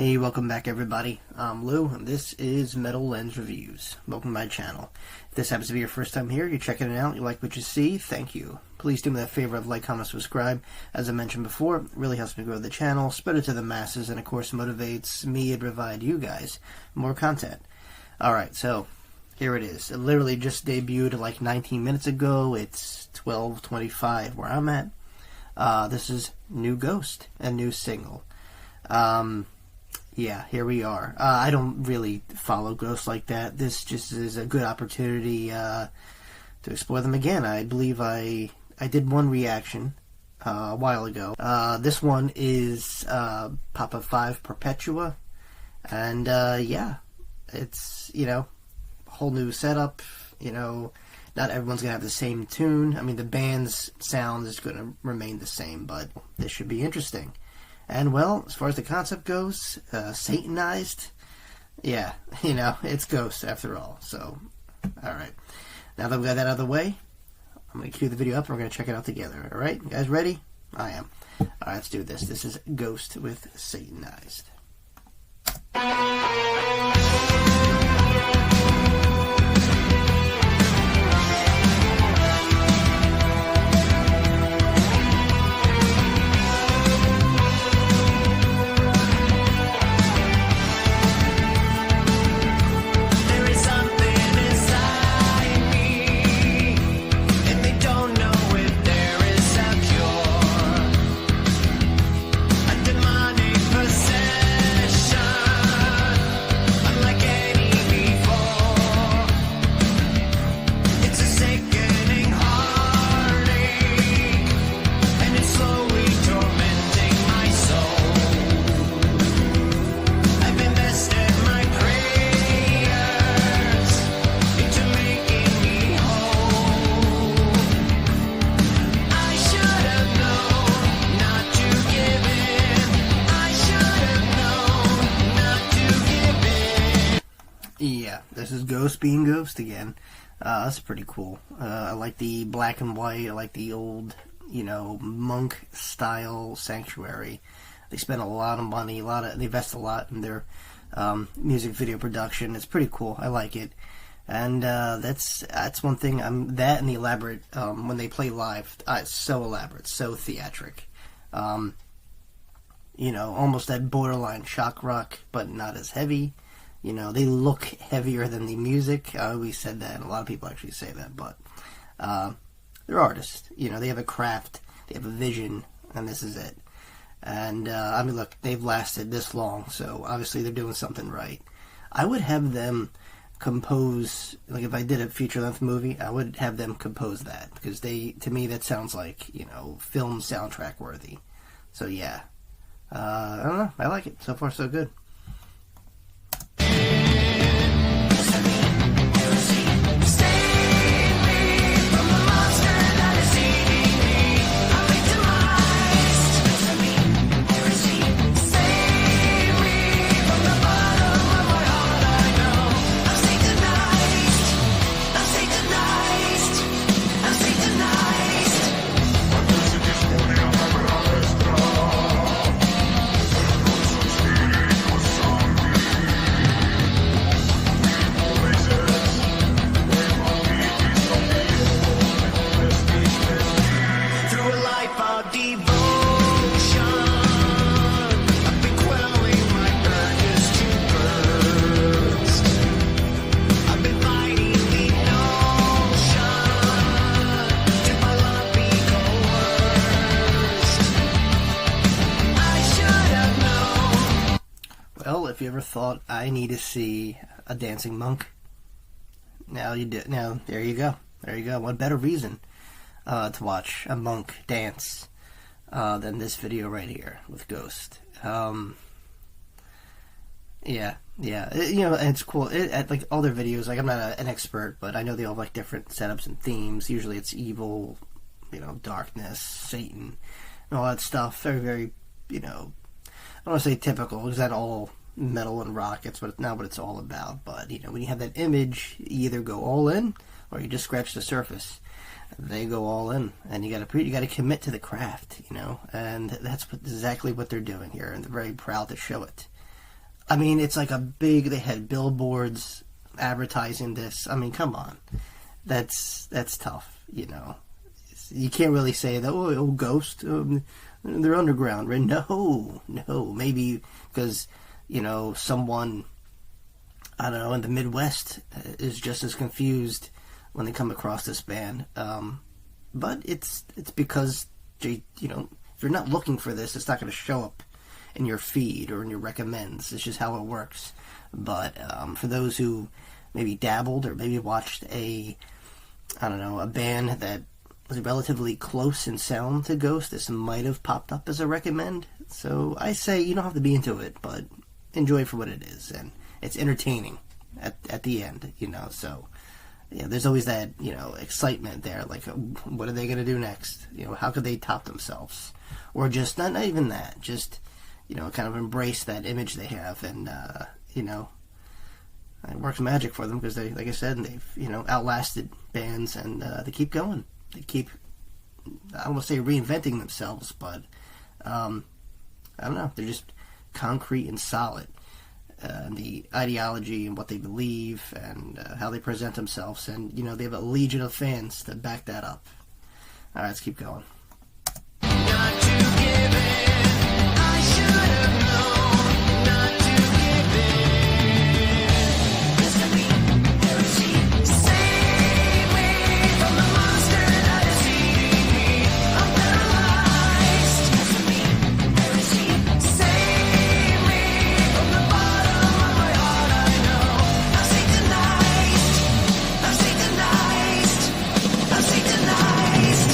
Hey, welcome back everybody. I'm Lou, and this is Metal Lens Reviews. Welcome to my channel. If this happens to be your first time here, you're checking it out, you like what you see, thank you. Please do me that favor of like, comment, subscribe. As I mentioned before, it really helps me grow the channel, spread it to the masses, and of course motivates me to provide you guys more content. Alright, so here it is. It literally just debuted like 19 minutes ago. It's 12:25 where I'm at. This is New Ghost, a new single. Yeah, here we are. I don't really follow Ghosts like that. This just is a good opportunity to explore them again. I believe I did one reaction a while ago. This one is PapaVPerpetua, and yeah, it's, you know, a whole new setup. You know, not everyone's gonna have the same tune. I mean, the band's sound is gonna remain the same, but this should be interesting. And, well, as far as the concept goes, Satanized, yeah, you know, it's Ghost after all. So, alright. Now that we got that out of the way, I'm going to cue the video up and we're going to check it out together. Alright, you guys ready? I am. Alright, let's do this. This is Ghost with Satanized. Yeah, this is Ghost being Ghost again. That's pretty cool. I like the black and white. I like the old, you know, monk style sanctuary. They spend a lot of money, they invest a lot in their music video production. It's pretty cool. I like it, and that's one thing. That and the elaborate when they play live. It's so elaborate, so theatric. You know, almost that borderline shock rock, but not as heavy. You know, they look heavier than the music. I always said that, and a lot of people actually say that, but they're artists. You know, they have a craft, they have a vision, and this is it. And, I mean, look, they've lasted this long, so obviously they're doing something right. I would have them compose, like if I did a feature-length movie, I would have them compose that, because to me, that sounds like, you know, film soundtrack worthy. So, yeah. I don't know, I like it. So far, so good. Well, if you ever thought I need to see a dancing monk, now you do. Now there you go. There you go. What better reason to watch a monk dance than this video right here with Ghost? Yeah. You know, and it's cool. Like all their videos, like I'm not an expert, but I know they all have like different setups and themes. Usually it's evil, you know, darkness, Satan, and all that stuff. Very, very, you know, I don't want to say typical, because that's all metal and rock. It's not what it's all about. But, you know, when you have that image, you either go all in, or you just scratch the surface. They go all in, and you got to commit to the craft, you know. And that's exactly what they're doing here, and they're very proud to show it. I mean, it's like a big. They had billboards advertising this. I mean, come on, that's tough. You know, you can't really say that. Oh, Ghost, they're underground, right? No, maybe because someone, I don't know, in the Midwest is just as confused when they come across this band. But it's because if you're not looking for this, it's not going to show up in your feed or in your recommends. It's just how it works. But for those who maybe dabbled or maybe watched a band that was relatively close in sound to Ghost, this might have popped up as a recommend. So I say you don't have to be into it, but enjoy it for what it is, and it's entertaining at the end. So yeah, there's always that excitement there. Like, what are they going to do next? How could they top themselves? Or just not even that. Just kind of embrace that image they have, and it works magic for them because they, like I said, they've outlasted bands, and they keep going. They keep, I don't want to say reinventing themselves, but I don't know. They're just concrete and solid. The ideology and what they believe and how they present themselves, and they have a legion of fans to back that up. All right, let's keep going. Not to give in, I should have known not to give in. Destiny, heresy, save me from the monster that is eating me. I'm paralyzed. Destiny, heresy, save me from the bottom of my heart. I know I'm Satanized. I'm Satanized. I'm Satanized.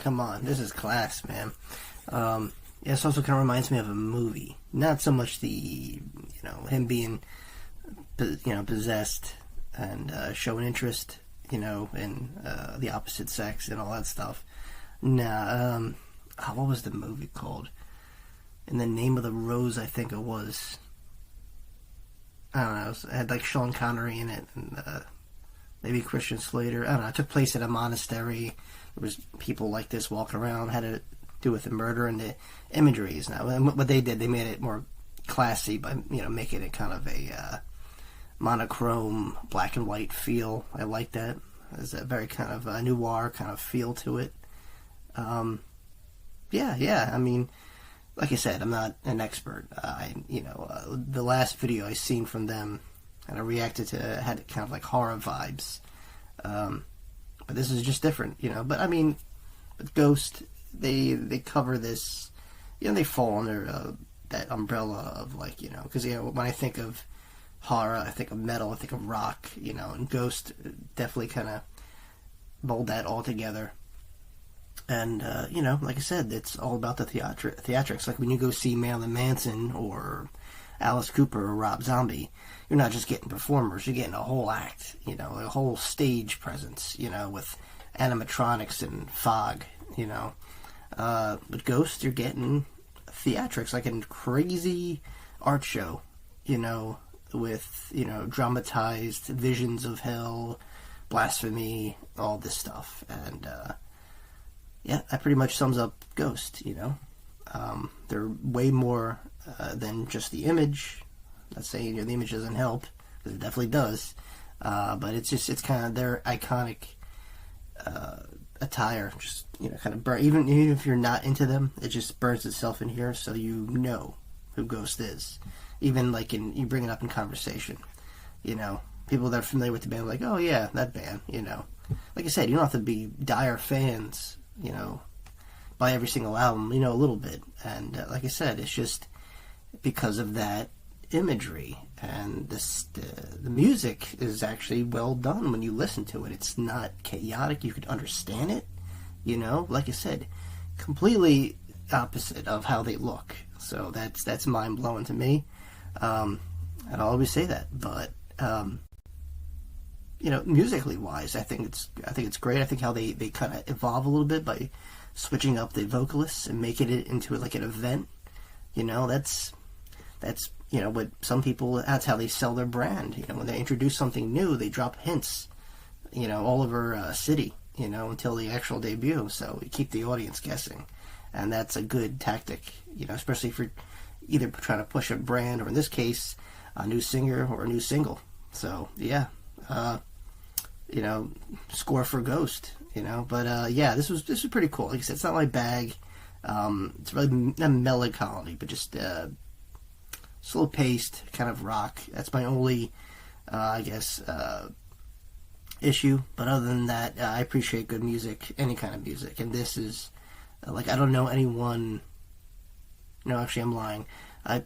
Come on, this is class, man. This also kind of reminds me of a movie. Not so much the, him being, possessed and showing interest, in the opposite sex and all that stuff. Nah, what was the movie called? In the Name of the Rose, I think it was. I don't know. It had like Sean Connery in it, and maybe Christian Slater. I don't know. It took place at a monastery. There was people like this walking around, had to do with the murder and the imageries. Now, and what they did, they made it more classy by making it kind of a monochrome black and white feel. I like that. There's a very kind of a noir kind of feel to it. Yeah. I mean, like I said, I'm not an expert. The last video I seen from them, and I reacted to, had kind of like horror vibes. But this is just different, But I mean, with Ghost, they cover this, they fall under that umbrella of because when I think of horror, I think of metal, I think of rock, and Ghost definitely kind of mold that all together. And like I said, it's all about the theatrics. Like when you go see Marilyn Manson or Alice Cooper or Rob Zombie, you're not just getting performers, you're getting a whole act, a whole stage presence, with animatronics and fog, With Ghost, you're getting theatrics, like a crazy art show, with, dramatized visions of hell, blasphemy, all this stuff. And, that pretty much sums up Ghost, They're way more than just the image. Not saying the image doesn't help, because it definitely does. But it's kind of their iconic attire just, kind of burn. Even if you're not into them, it just burns itself in here, so you know who Ghost is. Even like you bring it up in conversation, people that are familiar with the band are like, oh yeah, that band, Like I said, you don't have to be dire fans, by every single album, a little bit. And like I said, it's just because of that imagery, and the music is actually well done when you listen to it. It's not chaotic. You could understand it, like I said, completely opposite of how they look. So that's mind-blowing to me. And I'll always say that. But musically wise, I think it's great. I think how they kind of evolve a little bit by switching up the vocalists and making it into like an event. That's what some people, that's how they sell their brand. When they introduce something new, they drop hints, all over city, until the actual debut. So you keep the audience guessing. And that's a good tactic, especially for either trying to push a brand, or in this case, a new singer or a new single. So, yeah, score for Ghost, But, yeah, this was pretty cool. Like I said, it's not my bag. It's really not melancholy, but just slow-paced kind of rock. That's my only, issue. But other than that, I appreciate good music, any kind of music. And this is, I don't know anyone... No, actually, I'm lying. I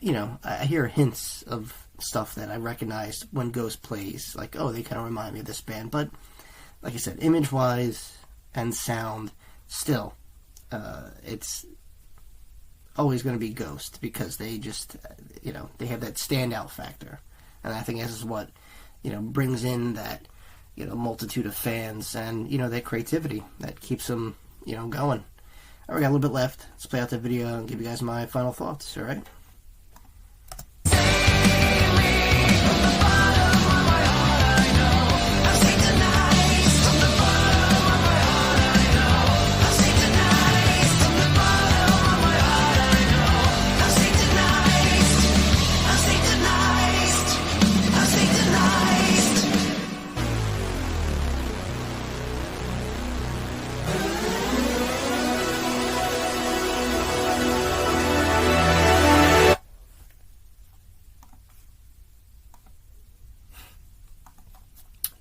hear hints of stuff that I recognize when Ghost plays. Like, oh, they kind of remind me of this band. But, like I said, image-wise and sound, still, it's always going to be Ghost, because they just, they have that standout factor. And I think this is what, brings in that, multitude of fans and, that creativity that keeps them, going. All right, we got a little bit left. Let's play out the video and give you guys my final thoughts, all right?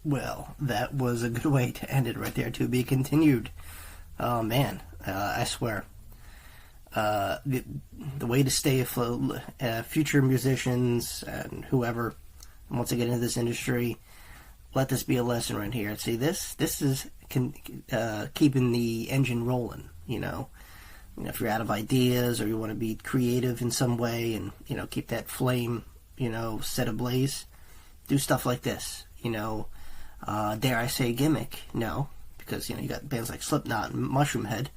Well, that was a good way to end it right there. To be continued. Oh, man. I swear. The way to stay afloat, future musicians and whoever wants to get into this industry, let this be a lesson right here. See, this is keeping the engine rolling, if you're out of ideas, or you want to be creative in some way and, keep that flame, set ablaze, do stuff like this, dare I say gimmick? No, because, you got bands like Slipknot and Mushroom Head,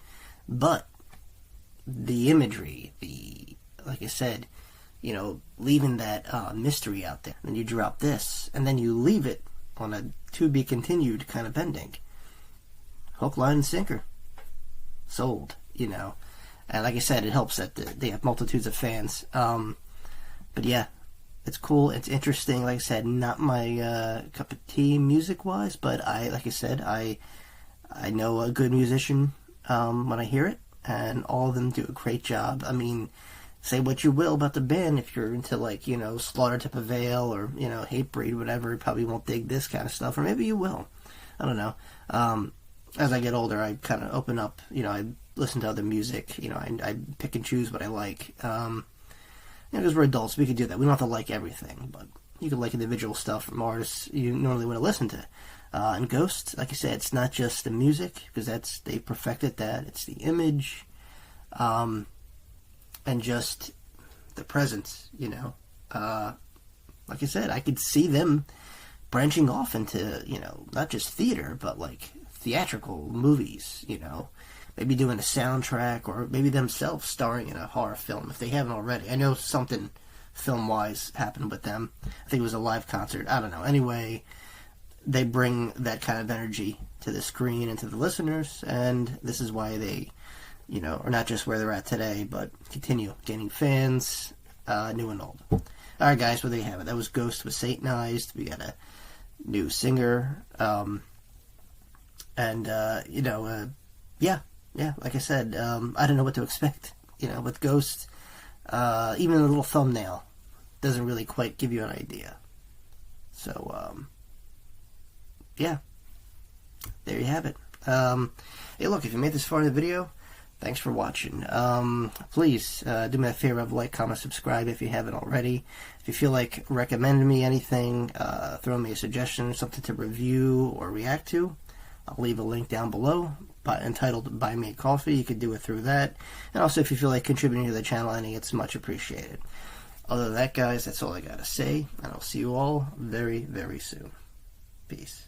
but the imagery, like I said, leaving that mystery out there. Then you drop this, and then you leave it on a to-be-continued kind of ending. Hook, line, and sinker. Sold, And like I said, it helps that they have multitudes of fans. But yeah, it's cool. It's interesting. Like I said, not my cup of tea music-wise, but like I said, I know a good musician when I hear it, and all of them do a great job. I mean, say what you will about the band, if you're into Slaughter to Prevail or Hatebreed, whatever, you probably won't dig this kind of stuff, or maybe you will. I don't know. As I get older, I kind of open up. I listen to other music. I pick and choose what I like. Because we're adults, we could do that. We don't have to like everything, but you can like individual stuff from artists you normally want to listen to. And Ghost, like I said, it's not just the music, because they perfected that. It's the image, and just the presence, Like I said, I could see them branching off into, not just theater, but like theatrical movies, maybe doing a soundtrack, or maybe themselves starring in a horror film if they haven't already. I know something film-wise happened with them. I think it was a live concert. I don't know. Anyway, they bring that kind of energy to the screen and to the listeners, and this is why they, are not just where they're at today, but continue gaining fans, new and old. All right, guys, well, there you have it. That was Ghost with Satanized. We got a new singer, and yeah, like I said, I don't know what to expect. With Ghost, even a little thumbnail doesn't really quite give you an idea. So, yeah, there you have it. Hey, look, if you made this far in the video, thanks for watching. Please do me a favor of like, comment, subscribe if you haven't already. If you feel like recommending me anything, throw me a suggestion, something to review or react to, I'll leave a link down below entitled Buy Me a Coffee. You could do it through that. And also, if you feel like contributing to the channel, I think it's much appreciated. Other than that, guys, that's all I got to say. And I'll see you all very, very soon. Peace.